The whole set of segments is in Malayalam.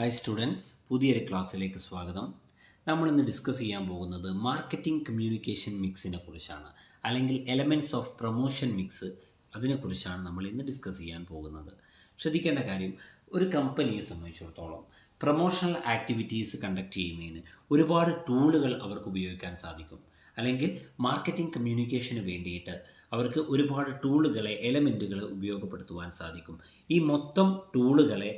ഹായ് സ്റ്റുഡൻസ്, പുതിയൊരു ക്ലാസ്സിലേക്ക് സ്വാഗതം. നമ്മളിന്ന് ഡിസ്കസ് ചെയ്യാൻ പോകുന്നത് മാർക്കറ്റിംഗ് കമ്മ്യൂണിക്കേഷൻ മിക്സിനെ കുറിച്ചാണ്, അല്ലെങ്കിൽ എലമെൻറ്റ്സ് ഓഫ് പ്രൊമോഷൻ മിക്സ്. അതിനെക്കുറിച്ചാണ് നമ്മൾ ഇന്ന് ഡിസ്കസ് ചെയ്യാൻ പോകുന്നത്. ശ്രദ്ധിക്കേണ്ട കാര്യം, ഒരു കമ്പനിയെ സംബന്ധിച്ചിടത്തോളം പ്രൊമോഷണൽ ആക്ടിവിറ്റീസ് കണ്ടക്ട് ചെയ്യുന്നതിന് ഒരുപാട് ടൂളുകൾ അവർക്ക് ഉപയോഗിക്കാൻ സാധിക്കും. അല്ലെങ്കിൽ മാർക്കറ്റിംഗ് കമ്മ്യൂണിക്കേഷന് വേണ്ടിയിട്ട് അവർക്ക് ഒരുപാട് ടൂളുകളെ, എലമെൻറ്റുകളെ ഉപയോഗപ്പെടുത്തുവാൻ സാധിക്കും. ഈ മൊത്തം ടൂളുകളെ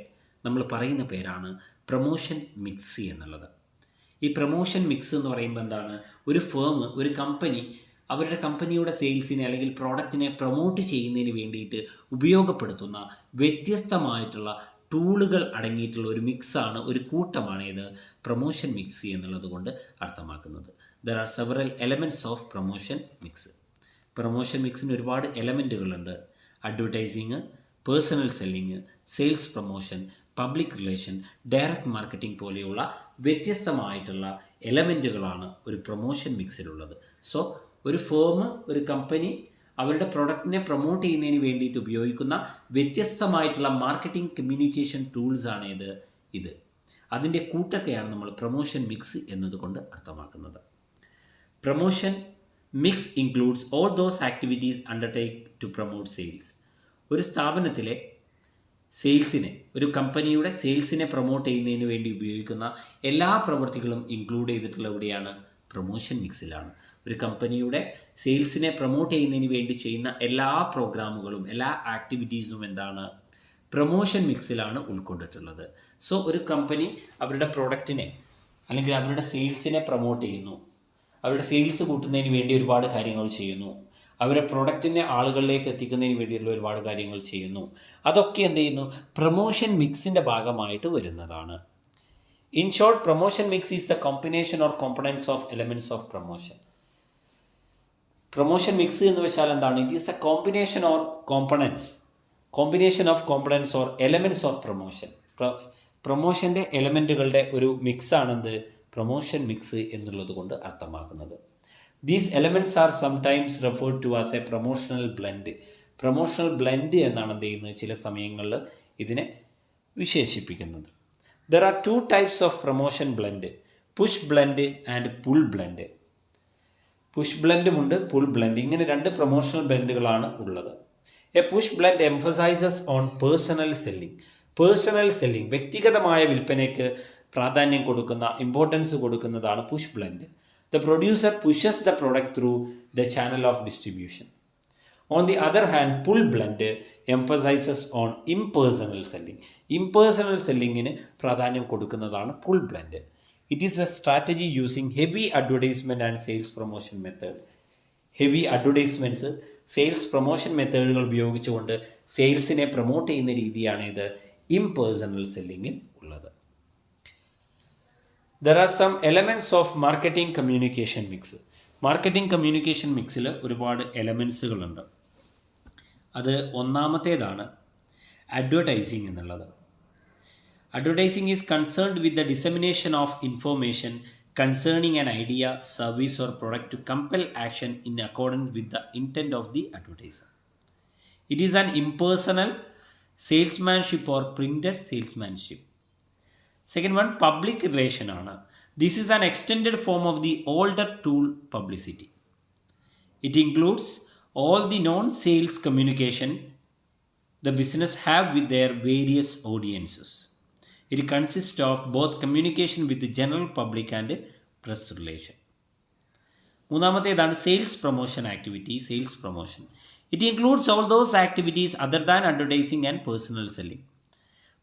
നമ്മൾ പറയുന്ന പേരാണ് പ്രൊമോഷൻ മിക്സ് എന്നുള്ളത്. ഈ പ്രൊമോഷൻ മിക്സ് എന്ന് പറയുമ്പോൾ എന്താണ്? ഒരു ഫേം, ഒരു കമ്പനി അവരുടെ കമ്പനിയുടെ സെയിൽസിനെ അല്ലെങ്കിൽ പ്രോഡക്റ്റിനെ പ്രൊമോട്ട് ചെയ്യുന്നതിന് വേണ്ടിയിട്ട് ഉപയോഗപ്പെടുത്തുന്ന വ്യത്യസ്തമായിട്ടുള്ള ടൂളുകൾ അടങ്ങിയിട്ടുള്ള ഒരു മിക്സാണ്, ഒരു കൂട്ടമാണ് ഇത് പ്രൊമോഷൻ മിക്സ് എന്നുള്ളത് കൊണ്ട് അർത്ഥമാക്കുന്നത്. There are several elements of promotion mix. Promotion മിക്സിന് ഒരുപാട് എലമെൻറ്റുകളുണ്ട്. Advertising, personal selling, sales promotion, public relation, direct marketing പോലെയുള്ള വ്യത്യസ്തമായിട്ടുള്ള എലമെൻറ്റുകളാണ് ഒരു പ്രൊമോഷൻ മിക്സിലുള്ളത്. സോ ഒരു ഫേം, ഒരു കമ്പനി അവരുടെ പ്രൊഡക്റ്റിനെ പ്രൊമോട്ട് ചെയ്യുന്നതിന് വേണ്ടിയിട്ട് ഉപയോഗിക്കുന്ന വ്യത്യസ്തമായിട്ടുള്ള മാർക്കറ്റിംഗ് കമ്മ്യൂണിക്കേഷൻ ടൂൾസാണ് ഇത്. അതിൻ്റെ കൂട്ടത്തെയാണ് നമ്മൾ പ്രൊമോഷൻ മിക്സ് എന്നതുകൊണ്ട് അർത്ഥമാക്കുന്നത്. Promotion mix includes all those activities undertake to promote sales. ഒരു സ്ഥാപനത്തിലെ സെയിൽസിനെ, ഒരു കമ്പനിയുടെ സെയിൽസിനെ പ്രൊമോട്ട് ചെയ്യുന്നതിന് വേണ്ടി ഉപയോഗിക്കുന്ന എല്ലാ പ്രവൃത്തികളും ഇൻക്ലൂഡ് ചെയ്തിട്ടുള്ള എവിടെയാണ്? പ്രൊമോഷൻ മിക്സിലാണ്. ഒരു കമ്പനിയുടെ സെയിൽസിനെ പ്രൊമോട്ട് ചെയ്യുന്നതിന് വേണ്ടി ചെയ്യുന്ന എല്ലാ പ്രോഗ്രാമുകളും, എല്ലാ ആക്ടിവിറ്റീസും എന്താണ്? പ്രൊമോഷൻ മിക്സിലാണ് ഉൾക്കൊണ്ടിട്ടുള്ളത്. സോ ഒരു കമ്പനി അവരുടെ പ്രോഡക്റ്റിനെ അല്ലെങ്കിൽ അവരുടെ സെയിൽസിനെ പ്രൊമോട്ട് ചെയ്യുന്നു, അവരുടെ സെയിൽസ് കൂട്ടുന്നതിന് വേണ്ടി ഒരുപാട് കാര്യങ്ങൾ ചെയ്യുന്നു, അവരുടെ പ്രൊഡക്റ്റിനെ ആളുകളിലേക്ക് എത്തിക്കുന്നതിന് വേണ്ടിയുള്ള ഒരുപാട് കാര്യങ്ങൾ ചെയ്യുന്നു. അതൊക്കെ എന്ത് ചെയ്യുന്നു? പ്രൊമോഷൻ മിക്സിൻ്റെ ഭാഗമായിട്ട് വരുന്നതാണ്. In short, promotion mix is the combination or components of elements of promotion. Promotion mix എന്ന് വെച്ചാൽ എന്താണ്? It is the combination or combination of components or elements of promotion. പ്രൊമോഷൻ്റെ എലമെൻറ്റുകളുടെ ഒരു മിക്സാണെന്ത്? പ്രൊമോഷൻ മിക്സ് എന്നുള്ളത് കൊണ്ട് അർത്ഥമാക്കുന്നത്. These elements are sometimes referred to as a promotional blend. Promotional blend എന്നാണ് എന്ത് ചെയ്യുന്നത്? ചില സമയങ്ങളിൽ ഇതിനെ വിശേഷിപ്പിക്കുന്നത്. There are two types of promotion blend: push blend and pull blend. Push ബ്ലെൻഡുമുണ്ട്, പുൾ ബ്ലെൻഡ്. ഇങ്ങനെ രണ്ട് പ്രൊമോഷണൽ ബ്ലെൻഡുകളാണ് ഉള്ളത്. A push blend emphasizes on personal selling. Personal selling, വ്യക്തിഗതമായ വിൽപ്പനയ്ക്ക് പ്രാധാന്യം കൊടുക്കുന്ന, ഇമ്പോർട്ടൻസ് കൊടുക്കുന്നതാണ് push blend. The producer pushes the product through the channel of distribution. On the other hand, pull blend emphasizes on impersonal selling. Impersonal selling-ന് പ്രാധാന്യം കൊടുക്കുന്നതാണ് pull blend. It is a strategy using heavy advertisement and sales promotion method. Heavy advertisements, sales promotion മെത്തേഡുകൾ ഉപയോഗിച്ചുകൊണ്ട് സെയിൽസിനെ പ്രൊമോട്ട് ചെയ്യുന്ന രീതിയാണ് ഇത് ഇംപേഴ്സണൽ സെല്ലിങ്ങിൽ ഉള്ളത്. There are some elements of marketing communication mix. Marketing communication മിക്സിൽ ഒരുപാട് എലമെൻസുകളുണ്ട്. അത് ഒന്നാമത്തേതാണ് അഡ്വർടൈസിങ് എന്നുള്ളത്. Advertising is concerned with the dissemination of information concerning an idea, service or product to compel action in accordance with the intent of the advertiser. It is an impersonal salesmanship or printed salesmanship. Second one public relation ആണ്. This is an extended form of the older tool publicity. It includes all the non sales communication the business have with their various audiences. It consist of both communication with general public and press relation. മൂന്നാമത്തേതാണ് sales promotion activity. Sales promotion it includes all those activities other than advertising and personal selling.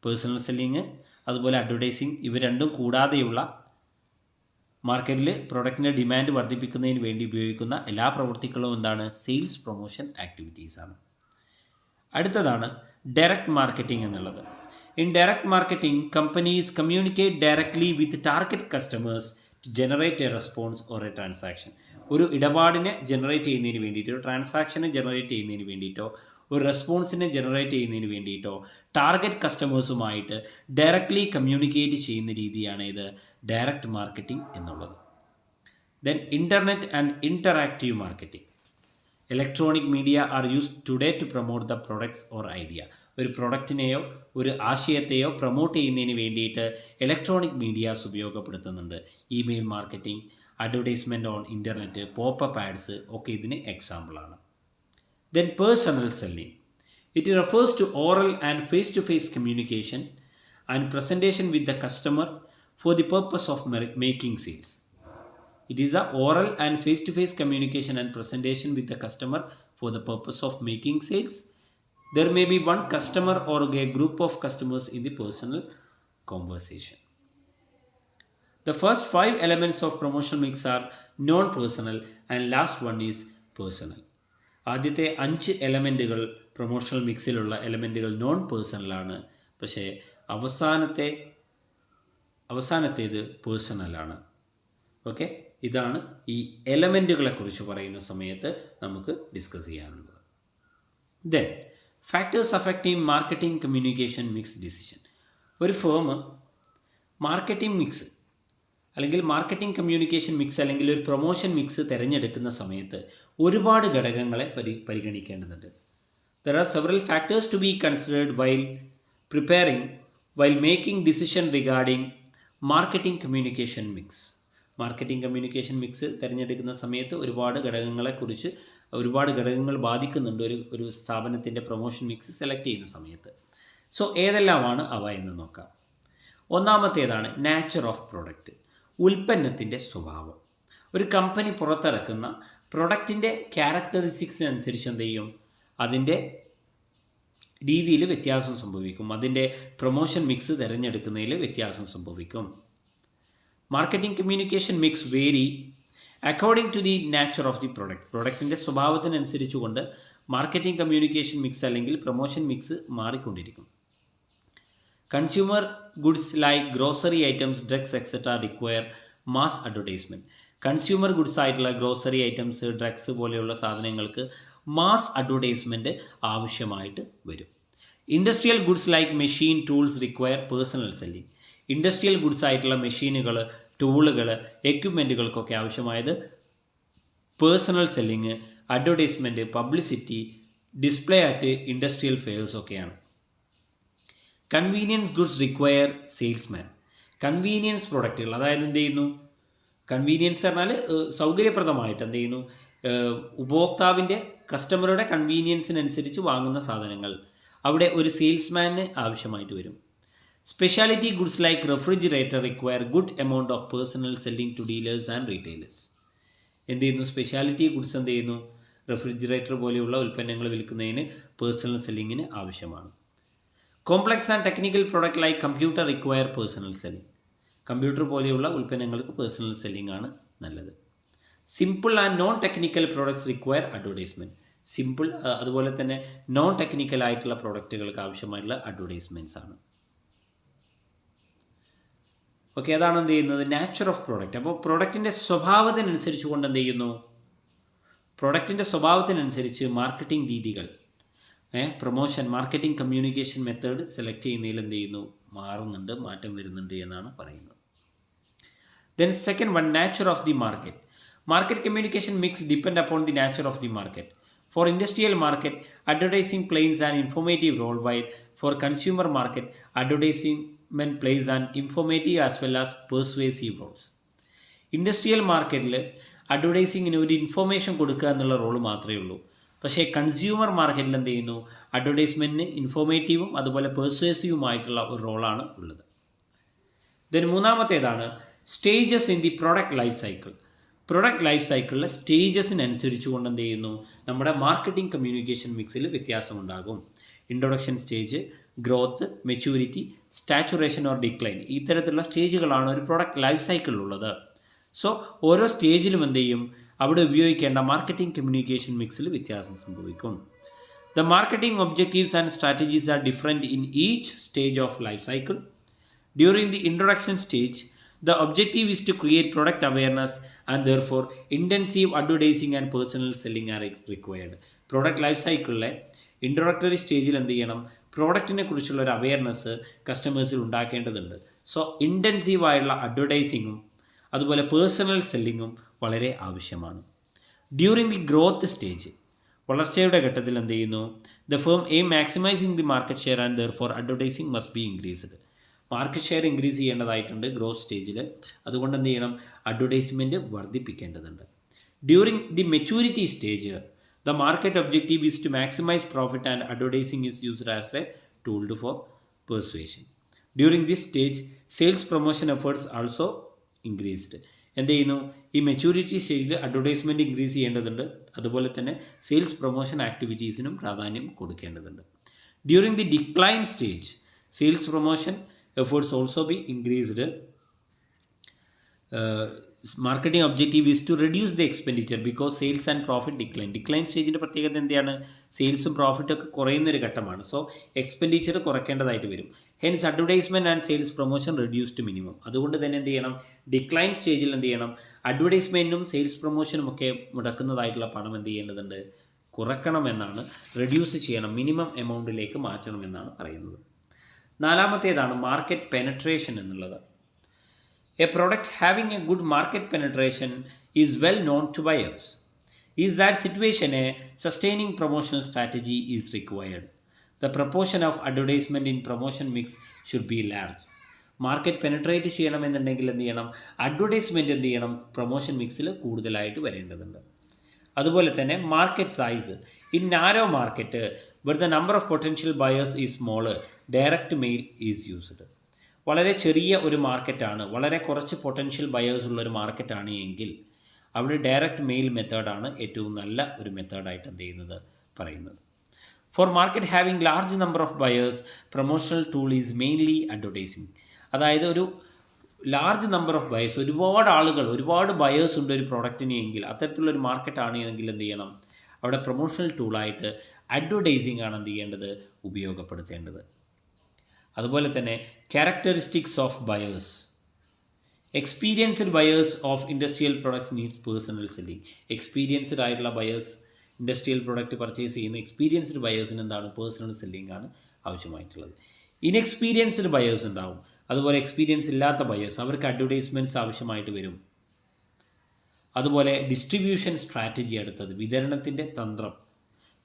Personal selling അതുപോലെ അഡ്വർടൈസിങ്, ഇവ രണ്ടും കൂടാതെയുള്ള മാർക്കറ്റിൽ പ്രൊഡക്റ്റിൻ്റെ ഡിമാൻഡ് വർദ്ധിപ്പിക്കുന്നതിന് വേണ്ടി ഉപയോഗിക്കുന്ന എല്ലാ പ്രവൃത്തികളും എന്താണ്? സെയിൽസ് പ്രൊമോഷൻ ആക്ടിവിറ്റീസാണ്. അടുത്തതാണ് ഡയറക്റ്റ് മാർക്കറ്റിംഗ് എന്നുള്ളത്. In direct marketing, companies communicate directly with target customers to generate a response or a transaction. ഒരു ഇടപാടിനെ ജനറേറ്റ് ചെയ്യുന്നതിന് വേണ്ടിയിട്ടോ, ട്രാൻസാക്ഷനെ ജനറേറ്റ് ചെയ്യുന്നതിന് വേണ്ടിയിട്ടോ, ഒരു റെസ്പോൺസിനെ ജനറേറ്റ് ചെയ്യുന്നതിന് വേണ്ടിയിട്ടോ ടാർഗറ്റ് കസ്റ്റമേഴ്സുമായിട്ട് ഡയറക്റ്റ്ലി കമ്മ്യൂണിക്കേറ്റ് ചെയ്യുന്ന രീതിയാണ് ഇത് ഡയറക്റ്റ് മാർക്കറ്റിംഗ് എന്നുള്ളത്. Then internet and interactive marketing. Electronic media are used today to promote the products or idea. ഒരു പ്രൊഡക്റ്റിനെയോ ഒരു ആശയത്തെയോ പ്രൊമോട്ട് ചെയ്യുന്നതിന് വേണ്ടിയിട്ട് ഇലക്ട്രോണിക് മീഡിയാസ് ഉപയോഗപ്പെടുത്തുന്നുണ്ട്. Email marketing, advertisement on internet, pop up ads ഒക്കെ ഇതിന് എക്സാമ്പിളാണ്. Then personal selling. It refers to oral and face to face communication and presentation with the customer for the purpose of making sales. It is the oral and face-to-face communication and presentation with the customer for the purpose of making sales. There may be one customer or a group of customers in the personal conversation. The first 5 elements of promotional mix are non-personal and last one is personal. ആദ്യത്തെ 5 എലമെൻറ്റുകൾ പ്രൊമോഷണൽ മിക്സിലുള്ള എലമെൻറ്റുകൾ നോൺ പേഴ്സണലാണ്. പക്ഷേ അവസാനത്തേത് പേഴ്സണലാണ്. ഓക്കെ, ഇതാണ് ഈ എലമെൻറ്റുകളെക്കുറിച്ച് പറയുന്ന സമയത്ത് നമുക്ക് ഡിസ്കസ് ചെയ്യാനുള്ളത്. Then factors affecting marketing communication mix decision. ഒരു ഫേം മാർക്കറ്റിംഗ് മിക്സ് അല്ലെങ്കിൽ മാർക്കറ്റിംഗ് കമ്മ്യൂണിക്കേഷൻ മിക്സ് അല്ലെങ്കിൽ ഒരു പ്രൊമോഷൻ മിക്സ് തിരഞ്ഞെടുക്കുന്ന സമയത്ത് ഒരുപാട് ഘടകങ്ങളെ പരിഗണിക്കേണ്ടതുണ്ട്. There are several factors to be considered while making decision regarding marketing communication mix. Marketing communication mix തിരഞ്ഞെടുക്കുന്ന സമയത്ത് ഒരുപാട് ഘടകങ്ങൾ ബാധിക്കുന്നുണ്ട് ഒരു സ്ഥാപനത്തിൻ്റെ പ്രൊമോഷൻ മിക്സ് സെലക്ട് ചെയ്യുന്ന സമയത്ത്. സോ ഏതെല്ലാമാണ് അവ എന്ന് നോക്കാം. ഒന്നാമത്തേതാണ് നാച്ചർ ഓഫ് പ്രൊഡക്റ്റ്, ഉൽപ്പന്നത്തിൻ്റെ സ്വഭാവം. ഒരു കമ്പനി പുറത്തിറക്കുന്ന പ്രൊഡക്റ്റിൻ്റെ ക്യാരക്ടറിസ്റ്റിക്സിനനുസരിച്ച് എന്ത് ചെയ്യും, അതിൻ്റെ രീതിയിൽ വ്യത്യാസം സംഭവിക്കും. അതിൻ്റെ പ്രൊമോഷൻ മിക്സ് തിരഞ്ഞെടുക്കുന്നതിൽ വ്യത്യാസം സംഭവിക്കും. Marketing communication mix vary according to the nature of the product. പ്രൊഡക്റ്റിൻ്റെ സ്വഭാവത്തിനനുസരിച്ചുകൊണ്ട് മാർക്കറ്റിംഗ് കമ്മ്യൂണിക്കേഷൻ മിക്സ് അല്ലെങ്കിൽ പ്രൊമോഷൻ മിക്സ് മാറിക്കൊണ്ടിരിക്കും. Consumer goods like grocery items, drugs etcetera require mass advertisement. Consumer goods ആയിട്ടുള്ള ഗ്രോസറി ഐറ്റംസ്, ഡ്രഗ്സ് പോലെയുള്ള സാധനങ്ങൾക്ക് മാസ് അഡ്വർടൈസ്മെൻറ്റ് ആവശ്യമായിട്ട് വരും. Industrial goods like machine, tools require personal selling. Industrial goods ആയിട്ടുള്ള മെഷീനുകൾ, ടൂളുകൾ, എക്യുപ്മെൻറ്റുകൾക്കൊക്കെ ആവശ്യമായത് personal selling, advertisement, publicity, display at industrial fairs ഒക്കെയാണ്. Convenience goods require salesman. Convenience പ്രൊഡക്റ്റുകൾ, അതായത് എന്ത് ചെയ്യുന്നു, കൺവീനിയൻസ് പറഞ്ഞാൽ സൗകര്യപ്രദമായിട്ട് എന്ത് ചെയ്യുന്നു, ഉപഭോക്താവിൻ്റെ കസ്റ്റമറുടെ കൺവീനിയൻസിനനുസരിച്ച് വാങ്ങുന്ന സാധനങ്ങൾ, അവിടെ ഒരു സെയിൽസ്മാന് ആവശ്യമായിട്ട് വരും. Speciality goods like refrigerator require good amount of personal selling to dealers and retailers. എന്ത് ചെയ്യുന്നു, സ്പെഷ്യാലിറ്റി ഗുഡ്സ് എന്ത് ചെയ്യുന്നു, റെഫ്രിജറേറ്റർ പോലെയുള്ള ഉൽപ്പന്നങ്ങൾ വിൽക്കുന്നതിന് പേഴ്സണൽ സെല്ലിങ്ങിന് ആവശ്യമാണ്. Complex and technical product like computer require personal selling. Computer പോലെയുള്ള ഉൽപ്പന്നങ്ങൾക്ക് പേഴ്സണൽ സെല്ലിംഗ് ആണ് നല്ലത്. Simple and non technical products require advertisement. Simple അതുപോലെ തന്നെ നോൺ ടെക്നിക്കൽ ആയിട്ടുള്ള പ്രോഡക്റ്റുകൾക്ക് ആവശ്യമായിട്ടുള്ള അഡ്വർടൈസ്മെൻറ്റ്സ് ആണ്. ഓക്കെ, അതാണ് എന്ത് ചെയ്യുന്നത്, നാച്ചർ ഓഫ് പ്രോഡക്റ്റ്. അപ്പോൾ പ്രൊഡക്റ്റിൻ്റെ സ്വഭാവത്തിനനുസരിച്ച് കൊണ്ട് എന്ത് ചെയ്യുന്നു, പ്രൊഡക്റ്റിൻ്റെ സ്വഭാവത്തിനനുസരിച്ച് മാർക്കറ്റിംഗ് രീതികൾ, promotion marketing communication method select ചെയ്യുന്നതിൽ എന്ത് ചെയ്യുന്നു, മാറ്റം വരുന്നുണ്ട് എന്നാണ് പറയുന്നത്. Then second one, nature of the market. Market communication mix depend upon the nature of the market. For industrial market, advertising plays an informative role, while for consumer market, advertising plays an informative as well as persuasive roles. Industrial മാർക്കറ്റിൽ അഡ്വർടൈസിങ്ങിന് ഒരു ഇൻഫോർമേഷൻ കൊടുക്കുക എന്നുള്ള റോൾ മാത്രമേ ഉള്ളൂ. പക്ഷേ കൺസ്യൂമർ മാർക്കറ്റിൽ എന്ത് ചെയ്യുന്നു, അഡ്വർടൈസ്മെൻറ്റിന് ഇൻഫോർമേറ്റീവും അതുപോലെ പെർസ്വേസീവുമായിട്ടുള്ള ഒരു റോളാണ് ഉള്ളത്. ദെൻ മൂന്നാമത്തേതാണ് stages in the product life cycle. Product life സൈക്കിളിലെ സ്റ്റേജസിനനുസരിച്ച് കൊണ്ട് എന്ത് ചെയ്യുന്നു, നമ്മുടെ മാർക്കറ്റിംഗ് കമ്മ്യൂണിക്കേഷൻ മിക്സിൽ വ്യത്യാസമുണ്ടാകും. Introduction stage, growth, maturity, saturation or decline, ഇത്തരത്തിലുള്ള സ്റ്റേജുകളാണ് ഒരു പ്രൊഡക്റ്റ് ലൈഫ് സൈക്കിളിലുള്ളത്. സോ ഓരോ സ്റ്റേജിലും എന്ത് ചെയ്യും, അവിടെ ഉപയോഗിക്കേണ്ട മാർക്കറ്റിംഗ് കമ്മ്യൂണിക്കേഷൻ മിക്സിൽ വ്യത്യാസം സംഭവിക്കും. The marketing objectives and strategies are different in each stage of life cycle. During the introduction stage, the objective is to create product awareness and therefore intensive advertising and personal selling are required. Product life സൈക്കിളിലെ ഇൻട്രൊഡക്ടറി സ്റ്റേജിൽ എന്ത് ചെയ്യണം, പ്രോഡക്റ്റിനെ കുറിച്ചുള്ള ഒരു അവയർനെസ് കസ്റ്റമേഴ്സിൽ ഉണ്ടാക്കേണ്ടതുണ്ട്. സോ ഇൻറ്റൻസീവായുള്ള അഡ്വർടൈസിങ്ങും അതുപോലെ പേഴ്സണൽ സെല്ലിങ്ങും വളരെ ആവശ്യമാണ്. ഡ്യൂറിങ് ദി ഗ്രോത്ത് സ്റ്റേജ്, വളർച്ചയുടെ ഘട്ടത്തിൽ എന്ത് ചെയ്യുന്നു, the firm aim maximising the market share and therefore advertising must be increased. Market share increase ചെയ്യേണ്ടതായിട്ടുണ്ട് ഗ്രോത്ത് സ്റ്റേജിൽ. അതുകൊണ്ട് എന്ത് ചെയ്യണം? അഡ്വർടൈസ്മെൻറ്റ് വർദ്ധിപ്പിക്കേണ്ടതുണ്ട്. During the maturity stage the market objective is to maximize profit and advertising is used as a tool for persuasion. During this stage, sales promotion efforts also increased. എന്ത് ചെയ്യുന്നു? ഈ മെച്യൂരിറ്റി സ്റ്റേജിൽ അഡ്വർടൈസ്മെൻറ്റ് ഇൻക്രീസ് ചെയ്യേണ്ടതുണ്ട്. അതുപോലെ തന്നെ സെയിൽസ് പ്രൊമോഷൻ ആക്ടിവിറ്റീസിനും പ്രാധാന്യം കൊടുക്കേണ്ടതുണ്ട്. During the decline stage, sales promotion efforts also be increased. Marketing objective is to reduce the expenditure because sales and profit decline. Decline സ്റ്റേജിൻ്റെ പ്രത്യേകത എന്താണ്? സെയിൽസും പ്രോഫിറ്റും ഒക്കെ കുറയുന്നൊരു ഘട്ടമാണ്. സോ എക്സ്പെൻഡിച്ചർ കുറയ്ക്കേണ്ടതായിട്ട് വരും. Hence advertisement and sales promotion reduce to minimum. അതുകൊണ്ട് തന്നെ എന്ത് ചെയ്യണം? ഡിക്ലൈൻ സ്റ്റേജിൽ എന്ത് ചെയ്യണം? അഡ്വർടൈസ്മെൻറ്റിനും സെയിൽസ് പ്രൊമോഷനും ഒക്കെ മുടക്കുന്നതായിട്ടുള്ള പണം എന്ത് ചെയ്യേണ്ടതുണ്ട്? കുറയ്ക്കണമെന്നാണ്, റെഡ്യൂസ് ചെയ്യണം, മിനിമം എമൗണ്ടിലേക്ക് മാറ്റണമെന്നാണ് പറയുന്നത്. നാലാമത്തേതാണ് മാർക്കറ്റ് പെനട്രേഷൻ എന്നുള്ളത്. A product having a good market penetration is well known to buyers. In that situation, a sustaining promotional strategy is required. The proportion of advertisement in promotion mix should be large. Market penetrate ചെയ്യണമെന്നുണ്ടെങ്കിൽ എന്ത് ചെയ്യണം? അഡ്വർടൈസ്മെൻറ്റ് എന്ത് ചെയ്യണം? പ്രൊമോഷൻ മിക്സിൽ കൂടുതലായിട്ട് വരേണ്ടതുണ്ട്. അതുപോലെ തന്നെ market size. In narrow market where the number of potential buyers is smaller, direct mail is used. വളരെ ചെറിയ ഒരു മാർക്കറ്റാണ്, വളരെ കുറച്ച് പൊട്ടൻഷ്യൽ ബയേഴ്സ് ഉള്ളൊരു മാർക്കറ്റാണ് എങ്കിൽ അവിടെ ഡയറക്റ്റ് മെയിൽ മെത്തേഡാണ് ഏറ്റവും നല്ല ഒരു മെത്തേഡായിട്ട് എന്ത് ചെയ്യുന്നത്? പറയുന്നത്. For market having large number of buyers, promotional tool is mainly advertising. അതായത് ഒരു ലാർജ് നമ്പർ ഓഫ് ബയേഴ്സ്, ഒരുപാട് ആളുകൾ, ഒരുപാട് ബയേഴ്സ് ഉണ്ട് ഒരു പ്രോഡക്റ്റിന് എങ്കിൽ, അത്തരത്തിലുള്ളൊരു മാർക്കറ്റാണ് എങ്കിൽ എന്ത് ചെയ്യണം? അവിടെ പ്രൊമോഷണൽ ടൂളായിട്ട് അഡ്വർടൈസിങ് ആണ് എന്ത് ചെയ്യേണ്ടത്? ഉപയോഗപ്പെടുത്തേണ്ടത്. അതുപോലെ തന്നെ characteristics of buyers. Experienced buyers of industrial products need personal selling. Experienced ആയിട്ടുള്ള ബയേഴ്സ്, ഇൻഡസ്ട്രിയൽ പ്രൊഡക്റ്റ് പർച്ചേസ് ചെയ്യുന്ന എക്സ്പീരിയൻസ്ഡ് ബയേഴ്സിന് എന്താണ്? പേഴ്സണൽ സെല്ലിംഗ് ആണ് ആവശ്യമായിട്ടുള്ളത്. ഇൻഎക്സ്പീരിയൻസ്ഡ് ബയേഴ്സ് ഉണ്ടാവും. അതുപോലെ എക്സ്പീരിയൻസ് ഇല്ലാത്ത ബയേഴ്സ്, അവർക്ക് അഡ്വർടൈസ്മെൻറ്റ്സ് ആവശ്യമായിട്ട് വരും. അതുപോലെ ഡിസ്ട്രിബ്യൂഷൻ സ്ട്രാറ്റജി, അടുത്തത് വിതരണത്തിൻ്റെ തന്ത്രം.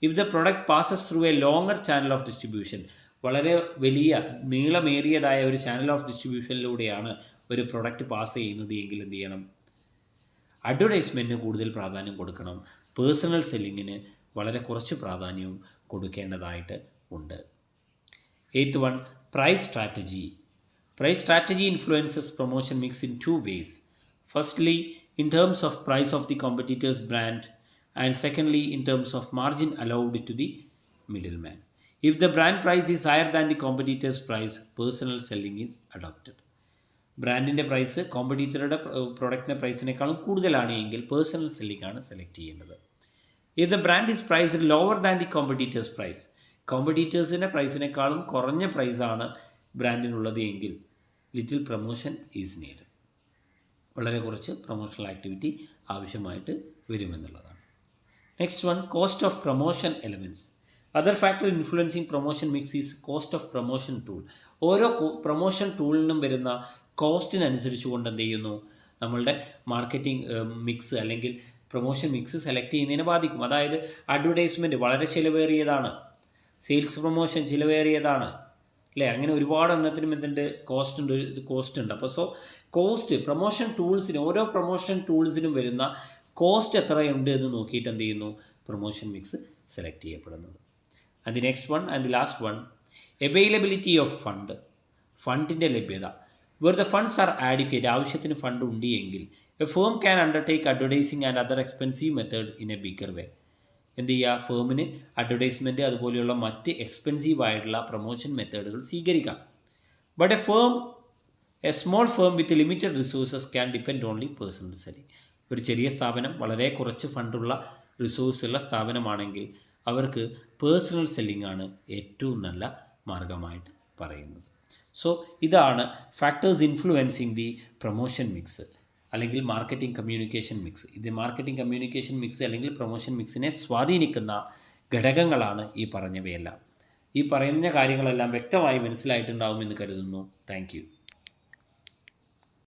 If the product passes through A longer channel of distribution, വളരെ വലിയ നീളമേറിയതായ ഒരു ചാനൽ ഓഫ് ഡിസ്ട്രിബ്യൂഷനിലൂടെയാണ് ഒരു പ്രൊഡക്റ്റ് പാസ് ചെയ്യുന്നത് എങ്കിൽ എന്ത് ചെയ്യണം? അഡ്വർടൈസ്മെൻറ്റിന് കൂടുതൽ പ്രാധാന്യം കൊടുക്കണം. പേഴ്സണൽ സെല്ലിങ്ങിന് വളരെ കുറച്ച് പ്രാധാന്യവും കൊടുക്കേണ്ടതായിട്ട് ഉണ്ട്. 8th one, price strategy. Price strategy influences promotion mix in 2 ways. Firstly, in terms of price of the competitor's brand, and secondly, in terms of margin allowed to the middleman. If the brand price is higher than the competitor's price, personal selling is adopted. ബ്രാൻഡിൻ്റെ പ്രൈസ് കോമ്പറ്റീറ്ററുടെ പ്രൊഡക്റ്റിൻ്റെ പ്രൈസിനേക്കാളും കൂടുതലാണ് എങ്കിൽ പേഴ്സണൽ സെല്ലിംഗ് ആണ് സെലക്ട് ചെയ്യേണ്ടത്. If the brand is price lower than the competitors price, കോമ്പറ്റീറ്റേഴ്സിൻ്റെ പ്രൈസിനേക്കാളും കുറഞ്ഞ പ്രൈസാണ് ബ്രാൻഡിനുള്ളത് എങ്കിൽ ലിറ്റിൽ പ്രൊമോഷൻ ഈസ് നീഡ്. വളരെ കുറച്ച് പ്രൊമോഷണൽ ആക്ടിവിറ്റി ആവശ്യമായിട്ട് വരുമെന്നുള്ളതാണ്. Next one, cost of promotion elements. Other factor influencing promotion mix is cost of promotion tool. ഓരോ പ്രൊമോഷൻ ടൂളിനും വരുന്ന കോസ്റ്റിനനുസരിച്ച് കൊണ്ട് എന്ത് ചെയ്യുന്നു? നമ്മളുടെ മാർക്കറ്റിംഗ് മിക്സ് അല്ലെങ്കിൽ പ്രൊമോഷൻ മിക്സ് സെലക്ട് ചെയ്യുന്നതിനെ ബാധിക്കും. അതായത് അഡ്വർടൈസ്മെൻറ്റ് വളരെ ചിലവേറിയതാണ്, സെയിൽസ് പ്രൊമോഷൻ ചിലവേറിയതാണ്, അല്ലേ? അങ്ങനെ ഒരുപാട് എണ്ണത്തിനും എന്തുണ്ട്? കോസ്റ്റ് ഉണ്ട്. അപ്പോൾ കോസ്റ്റ് പ്രൊമോഷൻ ടൂൾസിന്, ഓരോ പ്രൊമോഷൻ ടൂൾസിനും വരുന്ന കോസ്റ്റ് എത്രയുണ്ട് എന്ന് നോക്കിയിട്ട് എന്ത് ചെയ്യുന്നു? പ്രൊമോഷൻ മിക്സ് സെലക്ട് ചെയ്യപ്പെടുന്നത്. And the next one and the last one, availability of fund. ഫണ്ടിൻ്റെ ലഭ്യത. Where the funds are adequate, ആവശ്യത്തിന് ഫണ്ട് ഉണ്ട് എങ്കിൽ a firm can undertake advertising and other expensive method in a bigger way. എന്ത് ചെയ്യുക? ഫേമിന് അഡ്വർടൈസ്മെൻറ്റ് അതുപോലെയുള്ള മറ്റ് എക്സ്പെൻസീവ് ആയിട്ടുള്ള പ്രൊമോഷൻ മെത്തേഡുകൾ സ്വീകരിക്കാം. But A small firm with limited resources can depend only personal selling. ഒരു ചെറിയ സ്ഥാപനം, വളരെ കുറച്ച് ഫണ്ടുള്ള റിസോഴ്സുള്ള സ്ഥാപനമാണെങ്കിൽ അവർക്ക് പേഴ്സണൽ സെല്ലിംഗ് ആണ് ഏറ്റവും നല്ല മാർഗമായിട്ട് പറയുന്നത്. സോ ഇതാണ് factors influencing the promotion mix അല്ലെങ്കിൽ മാർക്കറ്റിംഗ് കമ്മ്യൂണിക്കേഷൻ മിക്സ്. ഇത് മാർക്കറ്റിംഗ് കമ്മ്യൂണിക്കേഷൻ മിക്സ് അല്ലെങ്കിൽ പ്രൊമോഷൻ മിക്സിനെ സ്വാധീനിക്കുന്ന ഘടകങ്ങളാണ് ഈ പറഞ്ഞവയെല്ലാം. ഈ പറയുന്ന കാര്യങ്ങളെല്ലാം വ്യക്തമായി മനസ്സിലായിട്ടുണ്ടാവുമെന്ന് കരുതുന്നു. Thank you.